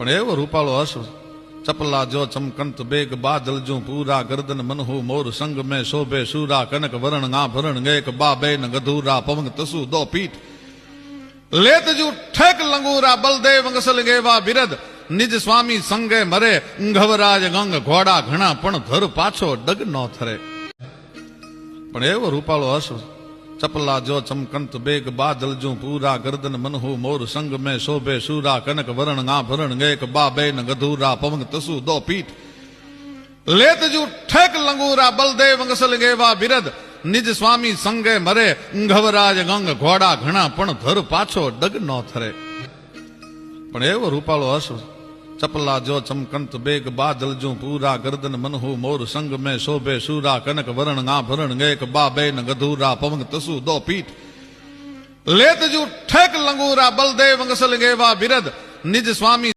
પણ એવો રૂપાળો હસ ચપલા જો ચમકંત બેગ બાદલ જો પૂરા ગરદન મનહુ મોર સંગ મેં શોભે સુરા કનક વરણ ના ભરણ ગેક બા બેન ગધુરા પવંગ તસુ દો પીઠ લેત જુ ઠેક લંગુરા બલદેવ અંગસલ ગેવા બિરદ નિજ સ્વામી સંગે મરે ઘવરાજ ગંગ ઘોડા ઘણા પણ ધર પાછો ડગ ન થરે પણ એવો રૂપાળો હસ ચપલા જો ચમકંત બેગ બાદલ જો પૂરા ગરદન મનહુ મોર સંગ મેં શોભે સુરા કનક વરણ ના ભરણ ગેક બા બેન ગધુરા પવંગ તસુ દો પીઠ લેત જુ ઠેક લંગુરા બલદેવ અંગસલ ગેવા બિરદ નિજ સ્વામી સંગે મરે ઘવરાજ ગંગ ઘોડા ઘણા પણ ધર પાછો ડગ ન થરે પણ એવો રૂપાળો હસ ચપલા જો ચમકંત બેગ બાદલ જો પૂરા ગરદન મનહુ મોર સંગ મેં શોભે સુરા કનક વરણ ના ભરણ ગેક બા બેન ગધુરા પવંગ તસુ દો પીઠ લેત જુ ઠેક લંગુરા બલદેવ અંગસલ ગેવા બિરદ નિજ સ્વામી